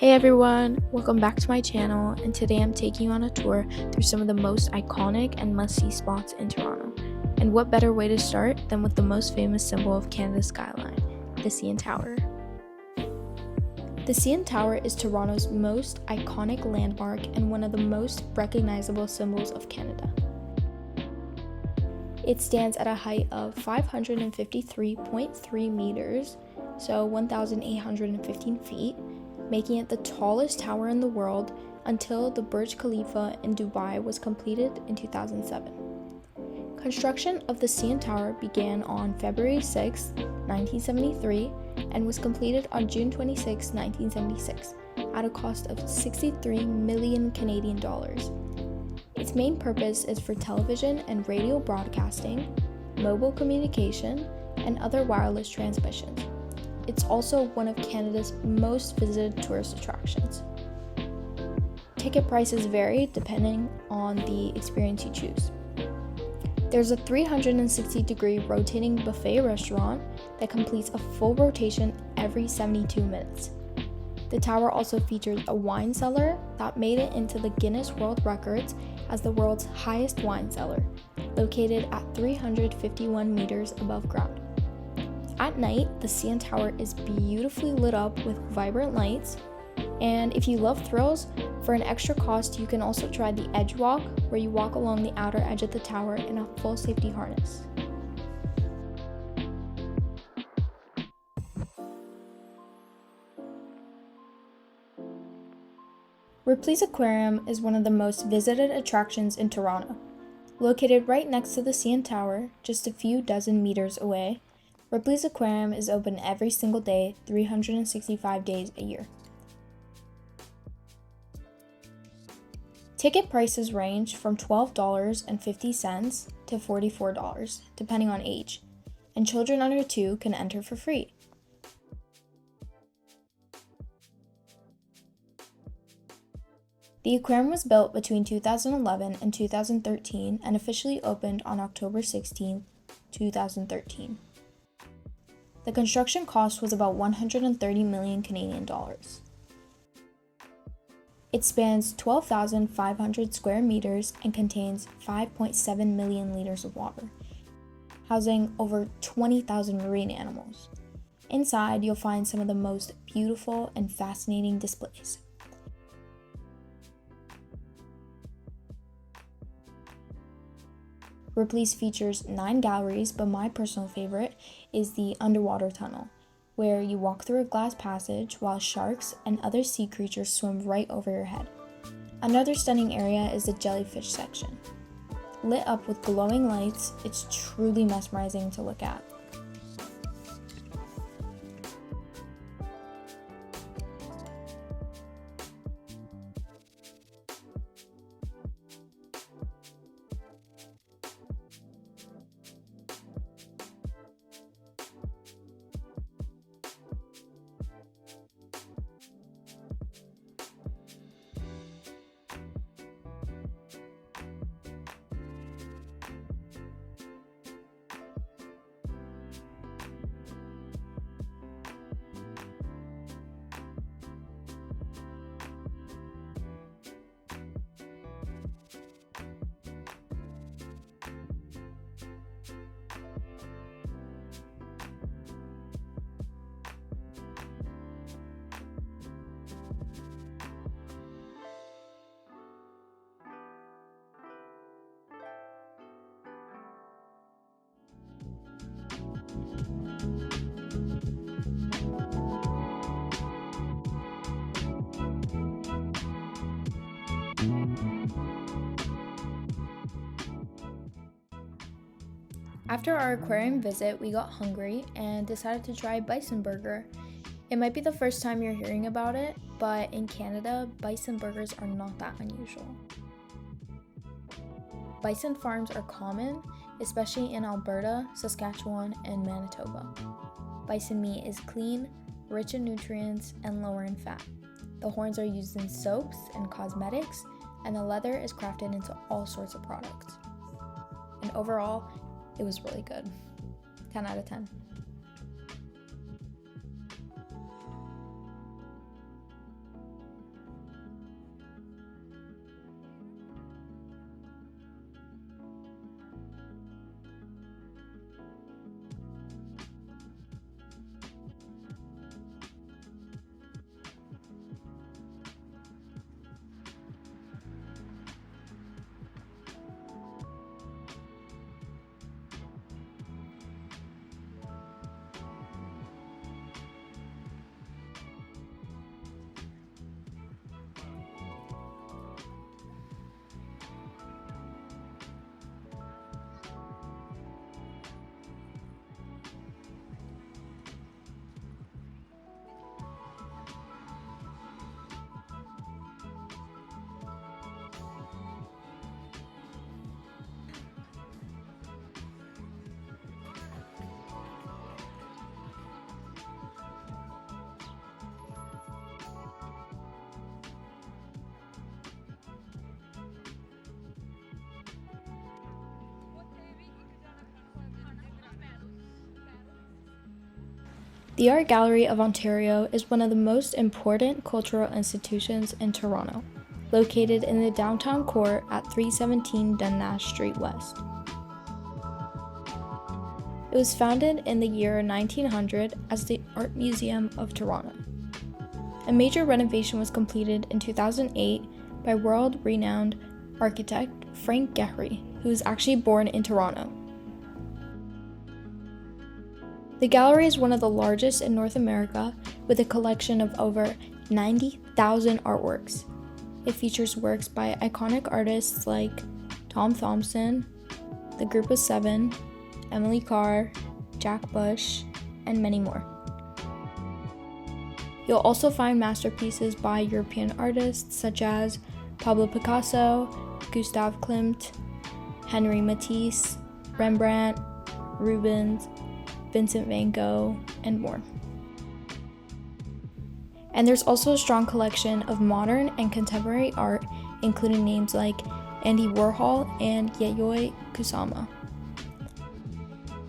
Hey everyone, welcome back to my channel, and today I'm taking you on a tour through some of the most iconic and must-see spots in Toronto. And what better way to start than with the most famous symbol of Canada's skyline, the CN Tower. The CN Tower is Toronto's most iconic landmark and one of the most recognizable symbols of Canada. It stands at a height of 553.3 meters, so 1,815 feet, making it the tallest tower in the world until the Burj Khalifa in Dubai was completed in 2007. Construction of the CN Tower began on February 6, 1973, and was completed on June 26, 1976, at a cost of 63 million Canadian dollars. Its main purpose is for television and radio broadcasting, mobile communication, and other wireless transmissions. It's also one of Canada's most visited tourist attractions. Ticket prices vary depending on the experience you choose. There's a 360-degree rotating buffet restaurant that completes a full rotation every 72 minutes. The tower also features a wine cellar that made it into the Guinness World Records as the world's highest wine cellar, located at 351 meters above ground. At night, the CN Tower is beautifully lit up with vibrant lights, and if you love thrills, for an extra cost you can also try the Edge Walk, where you walk along the outer edge of the tower in a full safety harness. Ripley's Aquarium is one of the most visited attractions in Toronto. Located right next to the CN Tower, just a few dozen meters away, Ripley's Aquarium is open every single day, 365 days a year. Ticket prices range from $12.50 to $44, depending on age, and children under 2 can enter for free. The aquarium was built between 2011 and 2013 and officially opened on October 16, 2013. The construction cost was about 130 million Canadian dollars. It spans 12,500 square meters and contains 5.7 million liters of water, housing over 20,000 marine animals. Inside, you'll find some of the most beautiful and fascinating displays. Ripley's features 9 galleries, but my personal favorite is the underwater tunnel, where you walk through a glass passage while sharks and other sea creatures swim right over your head. Another stunning area is the jellyfish section. Lit up with glowing lights, it's truly mesmerizing to look at. After our aquarium visit, we got hungry and decided to try bison burger. It might be the first time you're hearing about it, but in Canada, bison burgers are not that unusual. Bison farms are common, especially in Alberta, Saskatchewan, and Manitoba. Bison meat is clean, rich in nutrients, and lower in fat. The horns are used in soaps and cosmetics, and the leather is crafted into all sorts of products. And overall, it was really good. 10 out of 10. The Art Gallery of Ontario is one of the most important cultural institutions in Toronto, located in the downtown core at 317 Dundas Street West. It was founded in the year 1900 as the Art Museum of Toronto. A major renovation was completed in 2008 by world-renowned architect Frank Gehry, who was actually born in Toronto. The gallery is one of the largest in North America, with a collection of over 90,000 artworks. It features works by iconic artists like Tom Thompson, The Group of Seven, Emily Carr, Jack Bush, and many more. You'll also find masterpieces by European artists such as Pablo Picasso, Gustav Klimt, Henri Matisse, Rembrandt, Rubens, Vincent van Gogh, and more. And there's also a strong collection of modern and contemporary art, including names like Andy Warhol and Yayoi Kusama.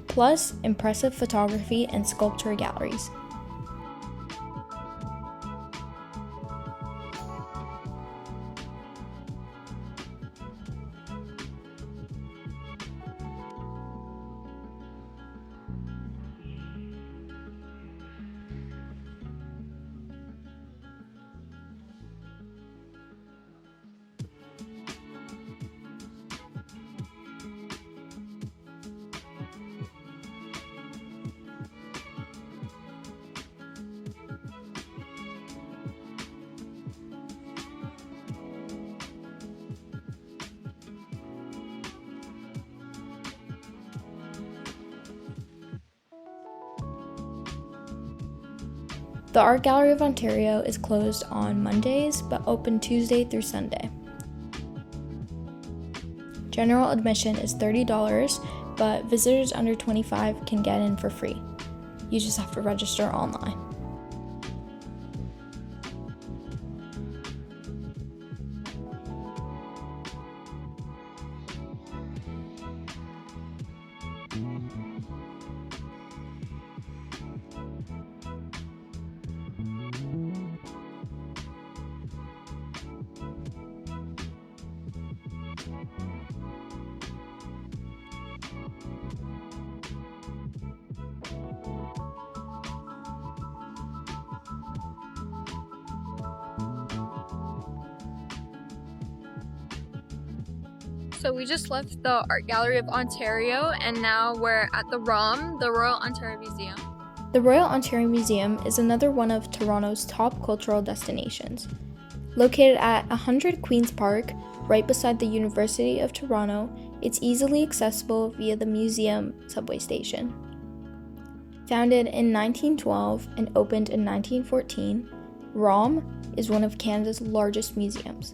Plus, impressive photography and sculpture galleries. The Art Gallery of Ontario is closed on Mondays, but open Tuesday through Sunday. General admission is $30, but visitors under 25 can get in for free. You just have to register online. So we just left the Art Gallery of Ontario and now we're at the ROM, the Royal Ontario Museum. The Royal Ontario Museum is another one of Toronto's top cultural destinations. Located at 100 Queen's Park, right beside the University of Toronto, it's easily accessible via the museum subway station. Founded in 1912 and opened in 1914, ROM is one of Canada's largest museums.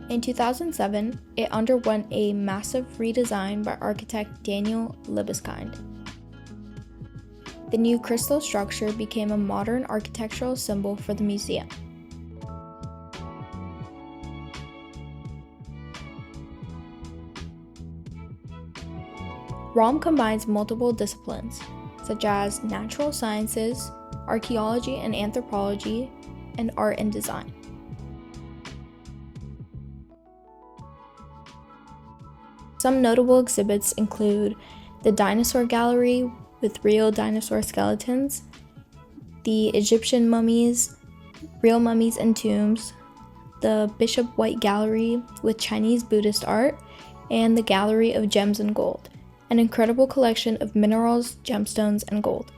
In 2007, it underwent a massive redesign by architect Daniel Libeskind. The new crystal structure became a modern architectural symbol for the museum. ROM combines multiple disciplines, such as natural sciences, archaeology and anthropology, and art and design. Some notable exhibits include the Dinosaur Gallery with real dinosaur skeletons, the Egyptian mummies, real mummies and tombs, the Bishop White Gallery with Chinese Buddhist art, and the Gallery of Gems and Gold, an incredible collection of minerals, gemstones, and gold.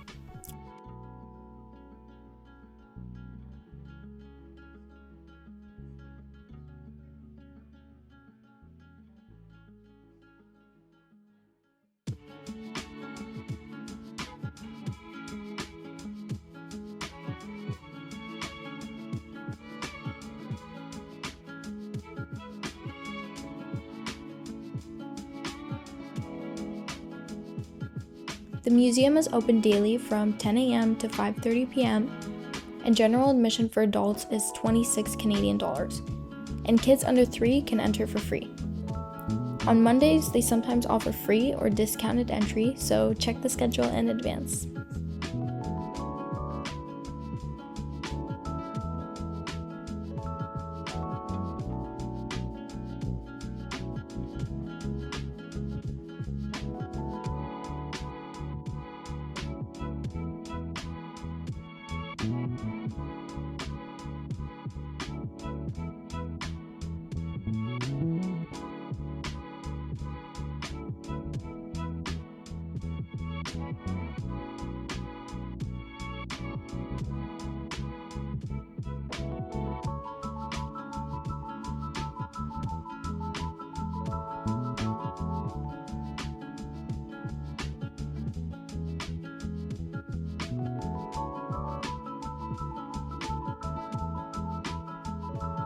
The museum is open daily from 10 a.m. to 5:30 p.m. and general admission for adults is $26 Canadian, and kids under 3 can enter for free. On Mondays, they sometimes offer free or discounted entry, so check the schedule in advance.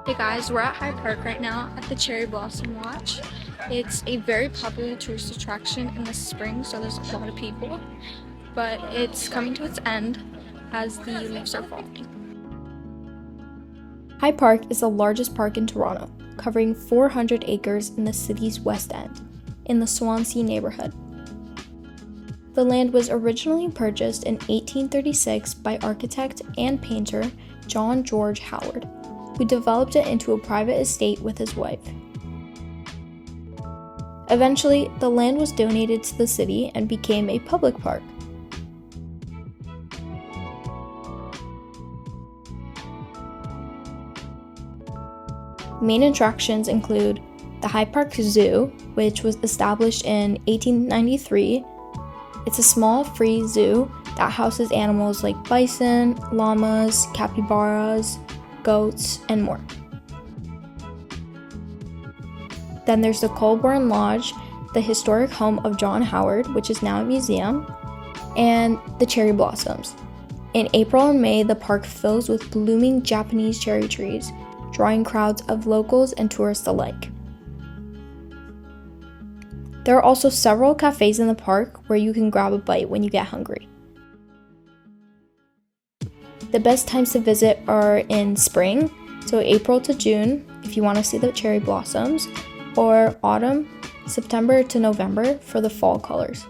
Hey guys, we're at Hyde Park right now at the Cherry Blossom Watch. It's a very popular tourist attraction in the spring, so there's a lot of people, but it's coming to its end as the leaves are falling. Hyde Park is the largest park in Toronto, covering 400 acres in the city's West End, in the Swansea neighborhood. The land was originally purchased in 1836 by architect and painter John George Howard, who developed it into a private estate with his wife. Eventually, the land was donated to the city and became a public park. Main attractions include the Hyde Park Zoo, which was established in 1893. It's a small free zoo that houses animals like bison, llamas, capybaras, goats, and more. Then there's the Colborne Lodge, the historic home of John Howard, which is now a museum, and the cherry blossoms. In April and May, the park fills with blooming Japanese cherry trees, drawing crowds of locals and tourists alike. There are also several cafes in the park where you can grab a bite when you get hungry. The best times to visit are in spring, so April to June if you want to see the cherry blossoms, or autumn, September to November for the fall colors.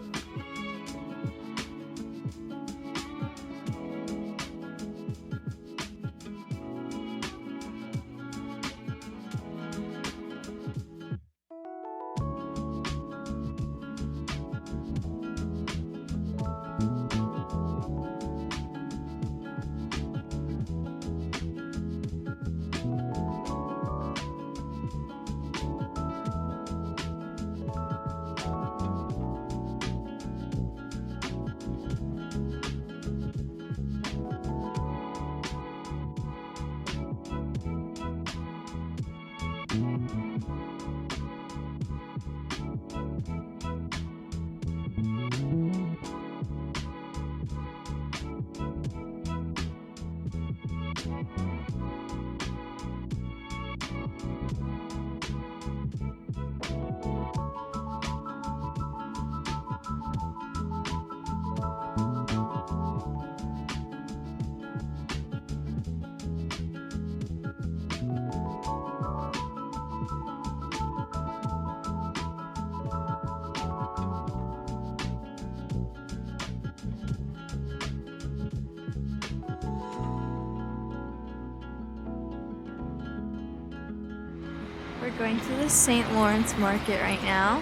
We're going to the St. Lawrence Market right now.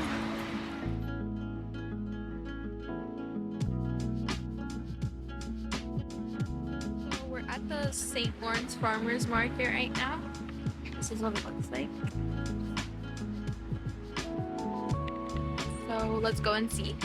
So we're at the St. Lawrence Farmers Market right now. This is what it looks like. So let's go and see.